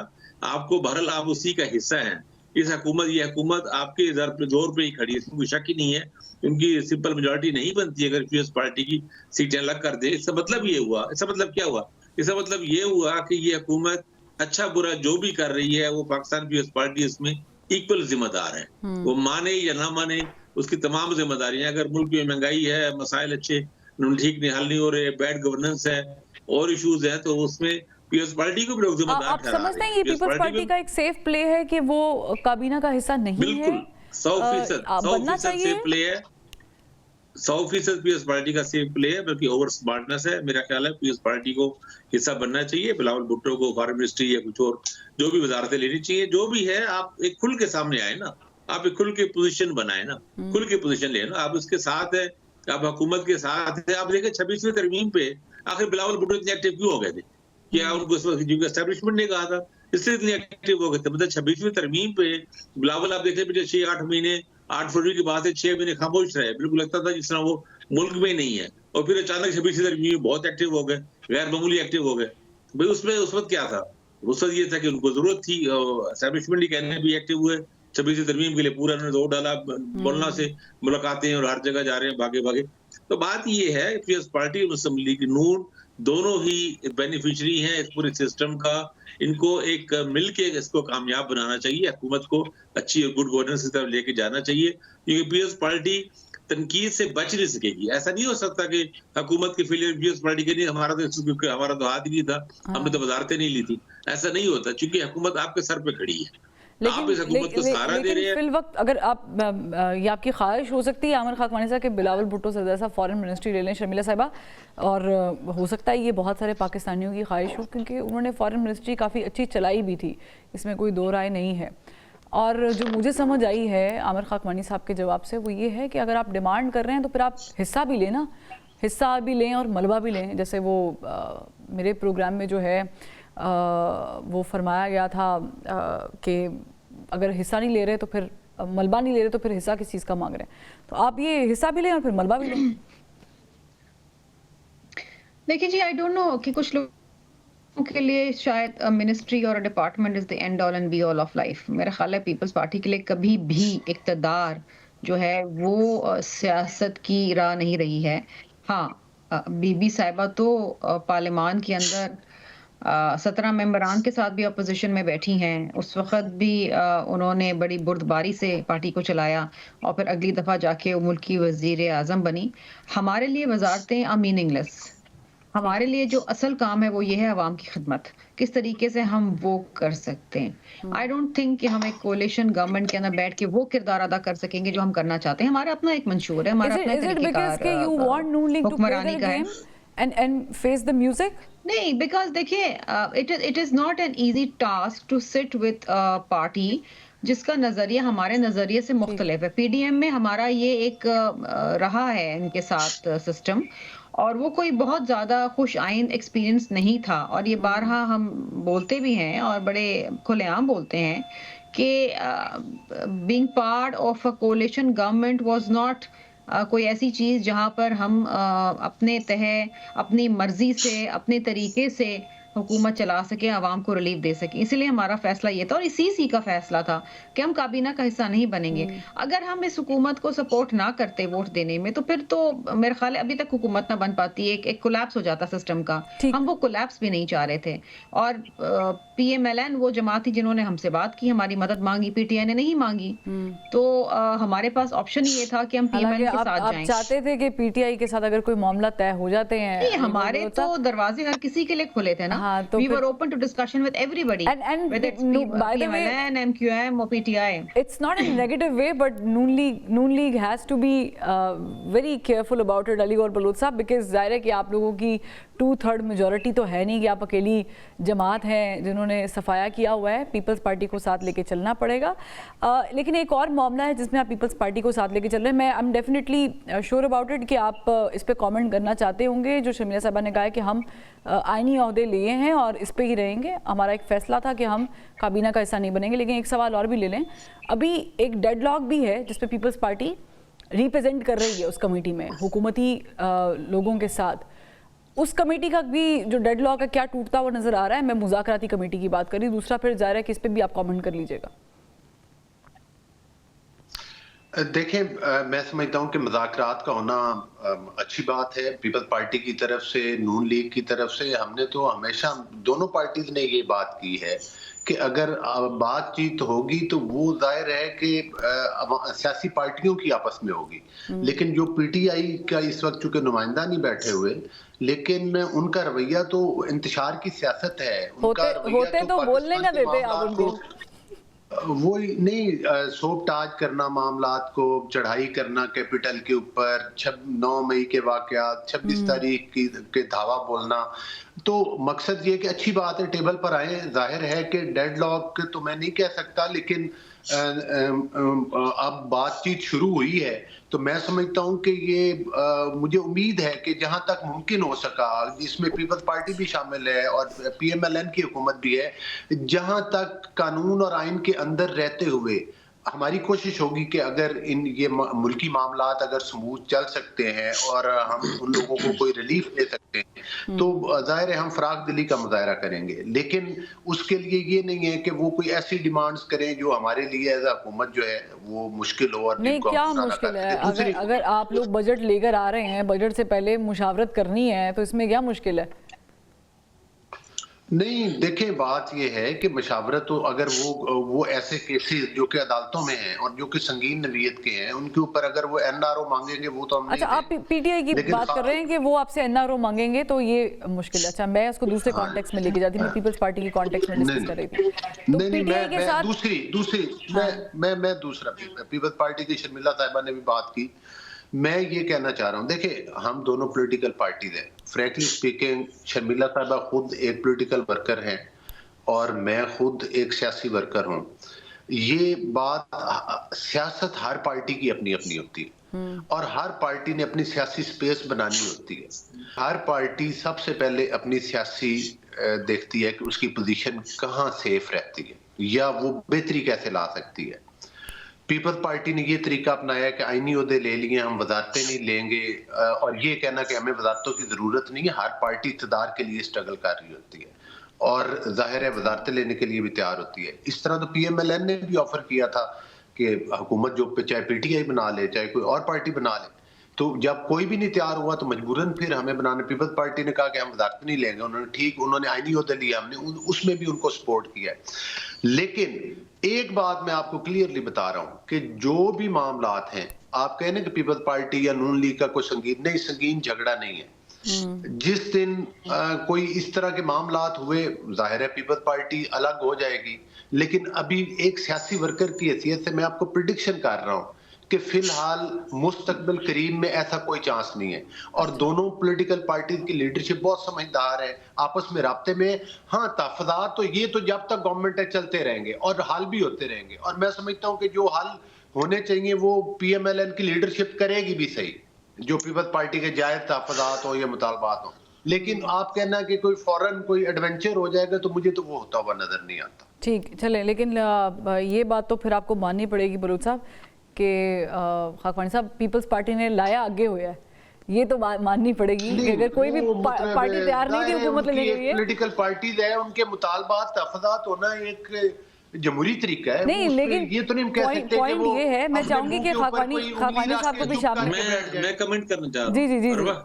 आपको बहरहाल आप उसी का हिस्सा हैं। इस हुकूमत, ये हुकूमत आपके जोर पे ही खड़ी है, इसमें कोई शक ही नहीं है। उनकी सिंपल मेजॉरिटी नहीं बनती अगर पीपल्स पार्टी की सीटें अलग कर दे। इसका मतलब ये हुआ, इसका मतलब क्या हुआ? इसका मतलब ये हुआ कि ये हुकूमत अच्छा बुरा जो भी कर रही है वो पाकिस्तान पीपल्स पार्टी इसमें इक्वल जिम्मेदार है। वो माने या ना माने, उसकी तमाम जिम्मेदारियां, अगर मुल्क में महंगाई है, मसाइल अच्छे ठीक नहीं हल नहीं हो रहे, बैड गवर्नेंस है और इश्यूज है, तो उसमें पीपल्स पार्टी को भी लोग जिम्मेदार आप समझते हैं ये पीपल्स पार्टी का एक सेफ प्ले है कि वो काबीना का हिस्सा नहीं है? बिल्कुल 100% सेफ प्ले है, 100% पीपल्स पार्टी का सेफ प्ले है, बल्कि ओवर स्मार्टनेस है। मेरा ख्याल है पीपल्स पार्टी को हिस्सा बनना चाहिए। बिलावल भुट्टो को फॉरेन मिनिस्ट्री या कुछ और जो भी वजारतें लेनी चाहिए, जो भी है, आप एक खुल के सामने आए ना, आप एक खुल के पोजीशन बनाए ना, खुल के पोजीशन ले ना, आप उसके साथ है, आप हुकूमत के साथ है। आप देखें 26वीं तरमीम पे आखिर बिलावल भुट्टो इतने एक्टिव क्यों हो गए थे? क्या उनको एस्टैब्लिशमेंट ने कहा था इसलिए इतने एक्टिव हो गए थे? मतलब 26वीं तरमीम पे बिलावल आप देख लें 6-8 महीने, 8 फरवरी के बाद 6 महीने खामोश रहे, बिल्कुल लगता था जिस तरह वो मुल्क में नहीं है, और फिर अचानक 26वीं तरमीम बहुत एक्टिव हो गए, गैर मामूली एक्टिव हो गए। भाई उसमें उस वक्त क्या था? उस वक्त ये था कि उनको जरूरत थी, एस्टैब्लिशमेंट ही कहने भी एक्टिव हुए 26 तरमीम के लिए पूरा उन्होंने जोर डाला, बोलना से मुलाकातें और हर जगह जा रहे हैं भागे भागे। तो बात ये है पीपल्स पार्टी और मुस्लिम लीग नून दोनों ही बेनिफिशियरी हैं इस पूरे सिस्टम का। इनको एक मिलके इसको कामयाब बनाना चाहिए, हुकूमत को अच्छी और गुड गवर्नेंस की तरफ लेके जाना चाहिए, क्योंकि पीपल्स पार्टी तनकीद से बच नहीं सकेगी। ऐसा नहीं हो सकता कि हुकूमत के फेलियर पीपल्स पार्टी के नहीं, हमारा तो हाथ ही नहीं था, हमने तो वजारतें नहीं ली थी। ऐसा नहीं होता, क्योंकि हुकूमत आपके सर पे खड़ी है, आप इस हुकूमत को सहारा दे रहे हैं। फिल वक्त अगर आप ये आपकी ख्वाहिश हो सकती है आमिर खाकवानी साहब कि बिलावल भुट्टो सरदार साहब फॉरेन मिनिस्ट्री ले लें, शर्मिला साहिबा, और हो सकता है ये बहुत सारे पाकिस्तानियों की ख्वाहिश हो, क्योंकि उन्होंने फॉरेन मिनिस्ट्री काफ़ी अच्छी चलाई भी थी, इसमें कोई दो राय नहीं है। और जो मुझे समझ आई है आमिर खाकवानी साहब के जवाब से वो ये है कि अगर आप डिमांड कर रहे हैं तो फिर आप हिस्सा भी लें ना, हिस्सा भी लें और मलबा भी लें। जैसे वो मेरे प्रोग्राम में जो है वो फरमाया गया था कि अगर हिस्सा नहीं ले रहे तो फिर मलबा नहीं ले रहे तो फिर हिस्सा किस चीज़ का मांग रहे हैं, तो आप ये हिस्सा भी लें और फिर मलबा भी लें। देखिए जी, आई डोंट नो कि कुछ लोगों के लिए शायद मिनिस्ट्री और department is the end all and be all of life. मेरा ख्याल है पीपल्स पार्टी के लिए कभी भी इक़्तिदार जो है वो सियासत की राह नहीं रही है। हाँ, बीबी साहिबा तो पार्लियामान के अंदर 17 मेंबरान के साथ भी अपोजिशन में बैठी हैं, उस वक्त भी उन्होंने बड़ी बुर्दबारी से पार्टी को चलाया और फिर अगली दफ़ा जाके वो मुल्क की वज़ीर आज़म बनी। हमारे लिए वजारतें आर मीनिंगलेस। हमारे लिए जो असल काम है वो ये है अवाम की खिदमत, किस तरीके से हम वो कर सकते हैं। आई डोंट थिंक कि हम एक कोalition गवर्नमेंट के अंदर बैठ के वो किरदार अदा कर सकेंगे जो हम करना चाहते हैं। हमारा अपना एक मंशूर है, हमारा अपना तरीक़ेकार हुक्मरानी का है। and face the music? नहीं, because देखिए it is not an easy task to sit with a party जिसका नजरिया हमारे नजरिए से मुख्तलिफ है। पीडीएम में हमारा ये एक रहा है इनके साथ सिस्टम, और वो कोई बहुत ज़्यादा खुश आइन एक्सपीरियंस नहीं था, और ये बारहा हम बोलते भी हैं और बड़े खुलेआम बोलते हैं कि being part of a कोalition government was not कोई ऐसी चीज़ जहाँ पर हम अपने अपनी मर्जी से अपने तरीके से हुकूमत चला सके, आवाम को रिलीफ दे सके। इसीलिए हमारा फैसला ये था, और इसी का फैसला था कि हम काबीना का हिस्सा नहीं बनेंगे। अगर हम इस हुकूमत को सपोर्ट ना करते वोट देने में, तो फिर तो मेरे ख्याल है अभी तक हुकूमत ना बन पाती, एक कोलैप्स हो जाता सिस्टम का। हम वो कोलैप्स भी नहीं चाह रहे थे। और PMLN वो जमात थी जिन्होंने हमसे बात की, हमारी मदद मांगी, PTI ने नहीं मांगी, तो हमारे पास ऑप्शन ही ये था कि हम PMLN के साथ जाएं। आप चाहते थे कि PTI के साथ अगर कोई मामला तय हो जाते हैं? हमारे तो दरवाजे हर किसी के लिए खुले थे ना। तो we were open to discussion with everybody, and whether it's PMLN, MQM or PTI. It's not in a negative way, but Noon League has to be very careful about it, Ali Gaur Balod साहब, because जाहिर है कि आप लोगों की 2/3 majority तो है नहीं कि आप अकेली जमात हैं जिन्होंने सफाया किया हुआ है। पीपल्स पार्टी को साथ लेके चलना पड़ेगा। लेकिन एक और मामला है जिसमें आप पीपल्स पार्टी को साथ लेके चल रहे हैं। मैं I am definitely sure about it कि आप इस पर कमेंट करना चाहते होंगे। जो शर्मिला साहबा ने कहा है कि हम आइनी ओहदे लिए हैं और इस पर ही रहेंगे, हमारा एक फैसला था कि हम काबीना का हिस्सा नहीं बनेंगे। लेकिन एक सवाल और भी ले लें, अभी एक डेडलॉक भी है जिसपे पीपल्स पार्टी रिप्रेजेंट कर रही है उस कमेटी में हुकूमती लोगों के साथ। उस कमेटी का भी जो डेडलॉक है क्या टूटता हुआ नजर आ रहा है? मैं मुज़ाकराती कमेटी की बात कर रही हूँ। दूसरा फिर जाहिर है कि इस पर भी आप कमेंट कर लीजिएगा। देखिए, मैं समझता हूँ कि मुज़ाकरात का होना अच्छी बात है। पीपल्स पार्टी की तरफ से, नून लीग की तरफ से, हमने तो हमेशा दोनों पार्टीज ने ये बात की है कि अगर बातचीत होगी तो वो जाहिर है कि सियासी पार्टियों की आपस में होगी। लेकिन जो PTI का इस वक्त चूंकि नुमाइंदा नहीं बैठे हुए, लेकिन उनका रवैया तो इंतशार की सियासत है। उनका होते तो बोलने ना देते आप उनको, वो नहीं सोप ताज करना, मामलात को चढ़ाई करना कैपिटल के ऊपर, 9 मई के वाकयात, 26 तारीख के धावा बोलना। तो मकसद ये कि अच्छी बात है टेबल पर आए। जाहिर है कि डेडलॉक तो मैं नहीं कह सकता, लेकिन अब बातचीत शुरू हुई है तो मैं समझता हूं कि ये मुझे उम्मीद है कि जहां तक मुमकिन हो सका, इसमें पीपल्स पार्टी भी शामिल है और PMLN की हुकूमत भी है, जहां तक कानून और आइन के अंदर रहते हुए हमारी कोशिश होगी कि अगर ये मुल्की मामलात अगर स्मूथ चल सकते हैं और हम उन लोगों को कोई रिलीफ दे सकते हैं तो जाहिर है हम फराग दिली का मुजाहरा करेंगे, लेकिन उसके लिए ये नहीं है कि वो कोई ऐसी डिमांड्स करें जो हमारे लिए एज हुकूमत जो है वो मुश्किल हो। और नहीं, क्या मुश्किल है? अगर आप लोग बजट लेकर आ रहे हैं, बजट से पहले मुशावरत करनी है, तो इसमें क्या मुश्किल है? नहीं, देखें बात यह है कि मशावरत तो अगर वो ऐसे केसेस जो कि अदालतों में हैं और जो कि संगीन नवीयत के हैं उनके ऊपर अगर वो एनआरओ मांगेंगे वो तो हम अच्छा, आप पीटीआई की बात कर रहे हैं कि वो आपसे एनआरओ मांगेंगे तो ये मुश्किल है। अच्छा, मैं उसको दूसरे कॉन्टेक्स्ट में लेके जाती हूँ, पीपल्स पार्टी की कॉन्टेक्स्ट में डिस्कस कर रही थी। तो पीटीआई के साथ मैं दूसरा पीपल्स पार्टी की शर्मिला साहिबा ने भी बात की। मैं ये कहना चाह रहा हूँ, देखिए हम दोनों पॉलिटिकल पार्टीज हैं। फ्रैंकली स्पीकिंग शर्मिला साहिबा खुद एक पॉलिटिकल वर्कर हैं और मैं खुद एक सियासी वर्कर हूँ। ये बात सियासत हर पार्टी की अपनी अपनी होती है और हर पार्टी ने अपनी सियासी स्पेस बनानी होती है। हर पार्टी सबसे पहले अपनी सियासी देखती है कि उसकी पोजीशन कहाँ सेफ रहती है या वो बेहतरी कैसे ला सकती है। पीपल्स पार्टी ने ये तरीका अपनाया कि आईनी ओहदे ले लिए, हम वजारतें नहीं लेंगे और ये कहना कि हमें वजारतों की जरूरत नहीं है। हर पार्टी इक़्तिदार के लिए स्ट्रगल कर रही होती है और जाहिर है वजारतें लेने के लिए भी तैयार होती है। इस तरह तो PMLN ने भी ऑफर किया था कि हुकूमत जो चाहे PTI बना ले चाहे कोई और पार्टी बना ले, तो जब कोई भी नहीं तैयार हुआ तो मजबूरन फिर हमें बनाने। पीपल्स पार्टी ने कहा कि हम वजारत नहीं लेंगे, उन्होंने आईनी ओहदे लिया, हमने उसमें भी उनको सपोर्ट किया है। लेकिन एक बात मैं आपको क्लियरली बता रहा हूं कि जो भी मामलात हैं, आप कहें ना कि पीपल्स पार्टी या नून लीग का कोई संगीन झगड़ा नहीं है। जिस दिन कोई इस तरह के मामलात हुए, जाहिर है पीपल्स पार्टी अलग हो जाएगी, लेकिन अभी एक सियासी वर्कर की हैसियत से मैं आपको प्रिडिक्शन कर रहा हूं कि फिलहाल मुस्तकबिल करीब में ऐसा कोई चांस नहीं है। और दोनों पॉलिटिकल पार्टीज की लीडरशिप बहुत समझदार है, आपस में राब्ते में। हाँ, तहफ़्फ़ुज़ात तो ये तो जब तक गवर्नमेंट है चलते रहेंगे और हल भी होते रहेंगे और मैं समझता हूँ कि जो हल होने चाहिए वो PMLN की लीडरशिप करेगी भी सही, जो पीपल्स पार्टी के जायज तहफ़्फ़ुज़ात हो या मुतालबात हो। लेकिन आप कहना कि कोई फौरन कोई एडवेंचर हो जाएगा तो मुझे तो वो होता हुआ नजर नहीं आता। ठीक, चले, लेकिन ये बात तो फिर आपको माननी पड़ेगी बलूच साहब कि खाकवानी साहब पीपल्स पार्टी ने लाया आगे हुआ है, ये तो माननी पड़ेगी कि अगर कोई भी पार्टी तैयार नहीं थी हुकूमत लेने के लिए। पॉलिटिकल पार्टीज है, उनके मुतालबात तहफ़्फ़ुज़ात होना एक जमहूरी तरीका है। नहीं, लेकिन ये तो नहीं कह सकते पॉइंट ये है, मैं चाहूंगी कि खाकवानी साहब को भी शामिल। मैं कमेंट करना चाह रहा हूँ।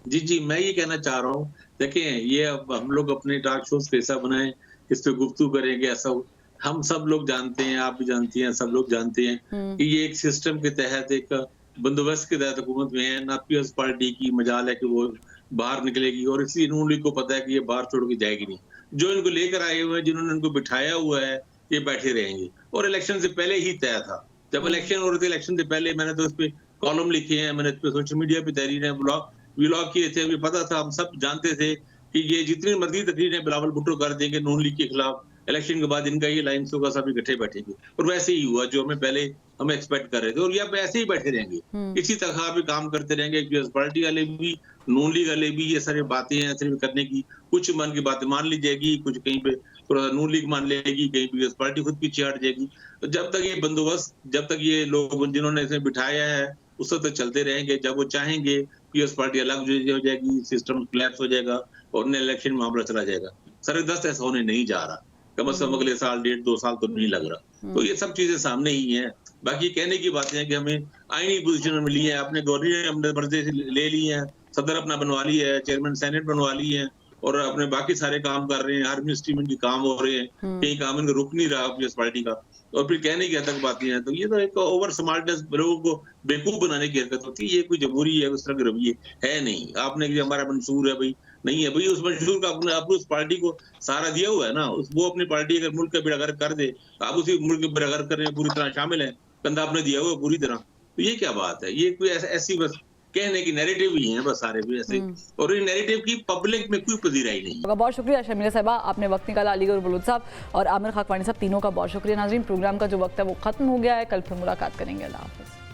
जी, मैं ये कहना चाह रहा हूँ, देखिए ये अब हम लोग अपने टॉक शोज कैसा बनाए, इस पे गुफ्तगू करेंगे, ऐसा हम सब लोग जानते हैं, आप भी जानती हैं, सब लोग जानते हैं कि ये एक सिस्टम के तहत, एक बंदोबस्त के तहत हुकूमत में है। ना पीपल्स पार्टी की मजाल है कि वो बाहर निकलेगी और इसी नून लीग को पता है कि ये बाहर छोड़ के जाएगी नहीं। जो इनको लेकर आए हुए हैं, जिन्होंने इनको बिठाया हुआ है, ये बैठे रहेंगे। और इलेक्शन से पहले ही तय था, जब इलेक्शन हो रहे थे, इलेक्शन से पहले मैंने तो उस पर कॉलम लिखे हैं, मैंने सोशल मीडिया पे तहरीरें व्लॉग किए थे। हमें पता था, हम सब जानते थे कि ये जितनी मर्जी तकरीरें बिलावल भुट्टो कर देंगे नून लीग के खिलाफ, इलेक्शन के बाद इनका ये लाइन्स होगा, सब इकट्ठे बैठेंगे। और वैसे ही हुआ जो हमें पहले हम एक्सपेक्ट कर रहे थे, और ये ऐसे ही बैठे रहेंगे, इसी तरह भी काम करते रहेंगे। पीपल्स पार्टी वाले भी, नून लीग वाले भी, ये सारी बातें हैं सिर्फ करने की। कुछ मन की बातें मान ली जाएगी, कुछ कहीं पे थोड़ा नून लीग मान लेगी, कहीं पीपल्स पार्टी खुद पीछे हट जाएगी। तो जब तक ये बंदोबस्त, जब तक ये लोग जिन्होंने इसे बिठाया है उस तक चलते रहेंगे। जब वो चाहेंगे पीपल्स पार्टी अलग हो जाएगी, सिस्टम कोलैप्स हो जाएगा और नए इलेक्शन में मामला चला जाएगा। सरदस्त ऐसा होने नहीं जा रहा, कम से कम अगले साल 1.5-2 साल तो नहीं लग रहा। तो ये सब चीजें सामने ही हैं। बाकी कहने की बातें हैं कि हमें आईनी पोजीशन मिली है, अपने गवर्नर ने अपने मर्जी से ले ली है, सदर अपना बनवा ली है, चेयरमैन सेनेट बनवा ली है और अपने बाकी सारे काम कर रहे हैं। हर मिनिस्ट्री में इनके काम हो रहे हैं, कहीं काम इनका रुक नहीं रहा पीपल्स पार्टी का। और फिर कहने की हद तक बातें हैं, तो ये तो एक ओवर स्मार्टनेस, लोगों को बेवकूफ बनाने की हरकत होती है। ये कोई जमहूरी है, उस तरह के रवैये है नहीं। आपने कि हमारा मंशूर है, भाई नहीं है भाई, उस मंशूर का आपने उस पार्टी को सहारा दिया हुआ है ना। वो अपनी पार्टी अगर मुल्क का बेड़ागर्क कर दे, आप उसी मुल्क के बेड़ागर्क करने में पूरी तरह शामिल है, कंधा आपने दिया हुआ पूरी तरह। तो ये क्या बात है? ये कोई ऐसी बस कहने की नैरेटिव ही है, बस सारे भी ऐसे। और ये नैरेटिव की पब्लिक में कोई पजीराई नहीं है। बहुत शुक्रिया शर्मिला साहिबा, आपने वक्त निकाला। अलीगढ़ बलूच साहब और आमिर खाकवानी साहब, तीनों का बहुत शुक्रिया। नाज़रीन, प्रोग्राम का जो वक्त है वो खत्म हो गया है, कल फिर मुलाकात करेंगे। अल्लाह हाफ़िज़।